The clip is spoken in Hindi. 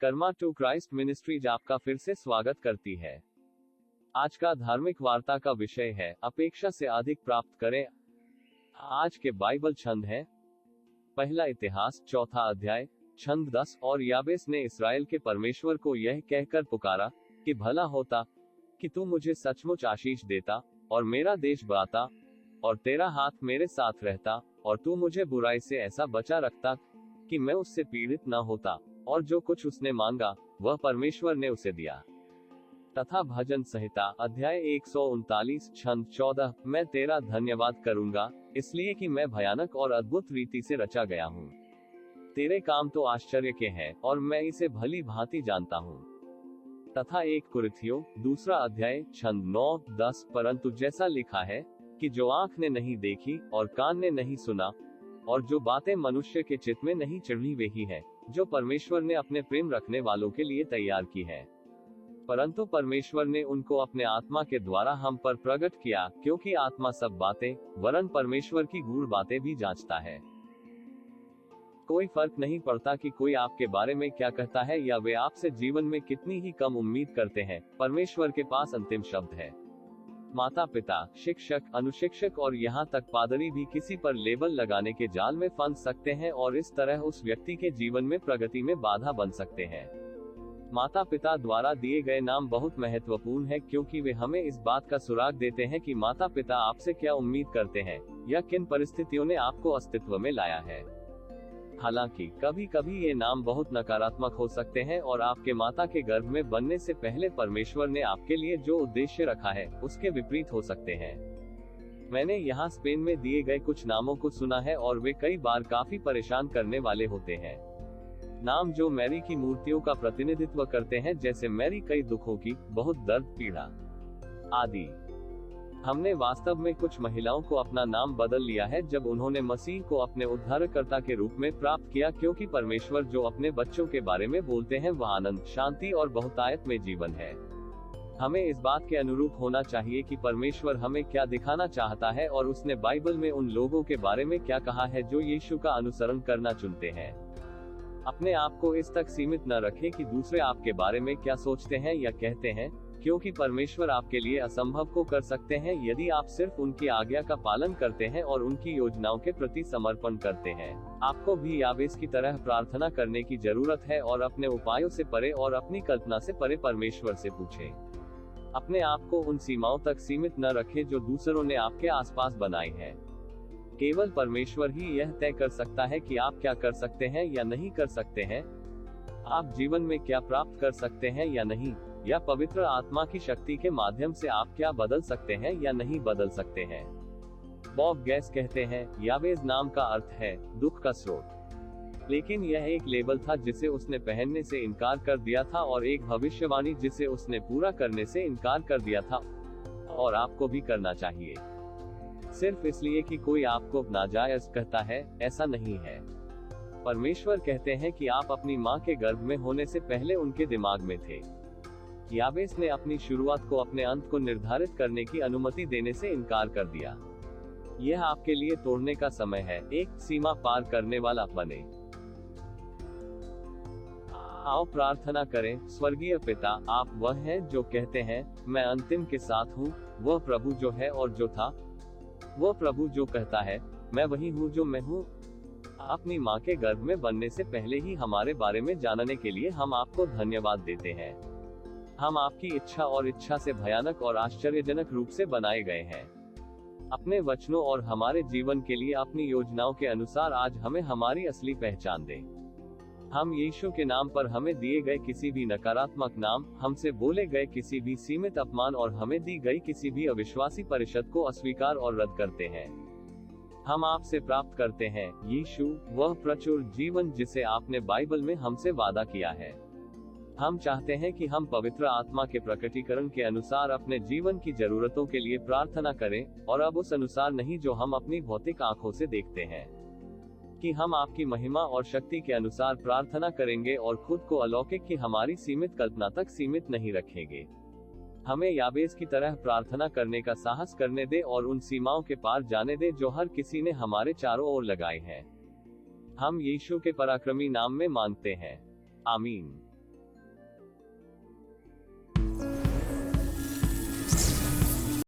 कर्मा टू क्राइस्ट मिनिस्ट्रीज आपका फिर से स्वागत करती है। आज का धार्मिक वार्ता का विषय है अपेक्षा से अधिक प्राप्त करें। आज के बाइबल छंद है पहला इतिहास 4 अध्याय छंद 10। और याबेस ने इस्राएल के परमेश्वर को यह कहकर पुकारा कि भला होता कि तू मुझे सचमुच आशीष देता और मेरा देश बढ़ाता और तेरा हाथ मेरे साथ रहता और तू मुझे बुराई से ऐसा बचा रखता कि मैं उससे पीड़ित न होता। और जो कुछ उसने मांगा वह परमेश्वर ने उसे दिया। तथा भजन संहिता अध्याय 139 छंद 14। मैं तेरा धन्यवाद करूंगा इसलिए कि मैं भयानक और अद्भुत रीति से रचा गया हूँ। तेरे काम तो आश्चर्य के हैं और मैं इसे भली भांति जानता हूँ। तथा 1 कुरिन्थियों 2 अध्याय छंद 9-10। परंतु जैसा लिखा है कि जो आंख ने नहीं देखी और कान ने नहीं सुना और जो बातें मनुष्य के चित्त में नहीं चढ़ी वही है जो परमेश्वर ने अपने प्रेम रखने वालों के लिए तैयार की है। परंतु परमेश्वर ने उनको अपने आत्मा के द्वारा हम पर प्रकट किया, क्योंकि आत्मा सब बातें वरन परमेश्वर की गूढ़ बातें भी जांचता है। कोई फर्क नहीं पड़ता कि कोई आपके बारे में क्या कहता है या वे आपसे जीवन में कितनी ही कम उम्मीद करते हैं, परमेश्वर के पास अंतिम शब्द है। माता पिता, शिक्षक, अनुशिक्षक और यहाँ तक पादरी भी किसी पर लेबल लगाने के जाल में फंस सकते हैं और इस तरह उस व्यक्ति के जीवन में प्रगति में बाधा बन सकते हैं। माता पिता द्वारा दिए गए नाम बहुत महत्वपूर्ण है, क्योंकि वे हमें इस बात का सुराग देते हैं कि माता पिता आपसे क्या उम्मीद करते हैं या किन परिस्थितियों ने आपको अस्तित्व में लाया है। हालांकि कभी कभी ये नाम बहुत नकारात्मक हो सकते हैं और आपके माता के गर्भ में बनने से पहले परमेश्वर ने आपके लिए जो उद्देश्य रखा है उसके विपरीत हो सकते हैं। मैंने यहाँ स्पेन में दिए गए कुछ नामों को सुना है और वे कई बार काफी परेशान करने वाले होते हैं। नाम जो मैरी की मूर्तियों का प्रतिनिधित्व करते हैं, जैसे मैरी कई दुखों की, बहुत दर्द, पीड़ा आदि। हमने वास्तव में कुछ महिलाओं को अपना नाम बदल लिया है जब उन्होंने मसीह को अपने उद्धारकर्ता के रूप में प्राप्त किया, क्योंकि परमेश्वर जो अपने बच्चों के बारे में बोलते हैं वह आनंद, शांति और बहुतायत में जीवन है। हमें इस बात के अनुरूप होना चाहिए कि परमेश्वर हमें क्या दिखाना चाहता है और उसने बाइबल में उन लोगों के बारे में क्या कहा है जो यीशु का अनुसरण करना चुनते हैं। अपने आप को इस तक सीमित न रखें कि दूसरे आपके बारे में क्या सोचते हैं या कहते हैं, क्योंकि परमेश्वर आपके लिए असंभव को कर सकते हैं यदि आप सिर्फ उनकी आज्ञा का पालन करते हैं और उनकी योजनाओं के प्रति समर्पण करते हैं। आपको भी याबेस की तरह प्रार्थना करने की जरूरत है और अपने उपायों से परे और अपनी कल्पना से परे परमेश्वर से पूछें। अपने आप को उन सीमाओं तक सीमित न रखें जो दूसरों ने आपके आसपास बनाई है। केवल परमेश्वर ही यह तय कर सकता है कि आप क्या कर सकते हैं या नहीं कर सकते हैं, आप जीवन में क्या प्राप्त कर सकते हैं या नहीं, या पवित्र आत्मा की शक्ति के माध्यम से आप क्या बदल सकते हैं या नहीं बदल सकते हैं। बॉब गैस कहते हैं, याबेस नाम का अर्थ है दुख का स्रोत। लेकिन यह एक लेबल था जिसे उसने पहनने से इनकार कर दिया था और एक भविष्यवाणी जिसे उसने पूरा करने से इनकार कर दिया था, और आपको भी करना चाहिए। सिर्फ इसलिए कि कोई आपको नाजायज कहता है, ऐसा नहीं है। परमेश्वर कहते हैं कि आप अपनी माँ के गर्भ में होने से पहले उनके दिमाग में थे। याबेस ने अपनी शुरुआत को अपने अंत को निर्धारित करने की अनुमति देने से इनकार कर दिया। यह आपके लिए तोड़ने का समय है, एक सीमा पार करने वाला बने। आओ प्रार्थना करें। स्वर्गीय पिता, आप वह हैं जो कहते हैं मैं अंतिम के साथ हूँ, वह प्रभु जो है और जो था, वह प्रभु जो कहता है मैं वही हूँ जो मैं हूँ। अपनी माँ के गर्भ में बनने से पहले ही हमारे बारे में जानने के लिए हम आपको धन्यवाद देते हैं। हम आपकी इच्छा और इच्छा से भयानक और आश्चर्यजनक रूप से बनाए गए हैं। अपने वचनों और हमारे जीवन के लिए अपनी योजनाओं के अनुसार आज हमें हमारी असली पहचान दें। हम यीशु के नाम पर हमें दिए गए किसी भी नकारात्मक नाम, हमसे बोले गए किसी भी सीमित अपमान और हमें दी गई किसी भी अविश्वासी परिषद को अस्वीकार और रद्द करते हैं। हम आपसे प्राप्त करते हैं यीशु, वह प्रचुर जीवन जिसे आपने बाइबल में हमसे वादा किया है। हम चाहते हैं कि हम पवित्र आत्मा के प्रकटीकरण के अनुसार अपने जीवन की जरूरतों के लिए प्रार्थना करें, और अब उस अनुसार नहीं जो हम अपनी भौतिक आंखों से देखते हैं। कि हम आपकी महिमा और शक्ति के अनुसार प्रार्थना करेंगे और खुद को अलौकिक की हमारी सीमित कल्पना तक सीमित नहीं रखेंगे। हमें याबेस की तरह प्रार्थना करने का साहस करने दे और उन सीमाओं के पार जाने दे जो हर किसी ने हमारे चारों ओर लगाए हैं। हम यीशु के पराक्रमी नाम में मांगते हैं, आमीन।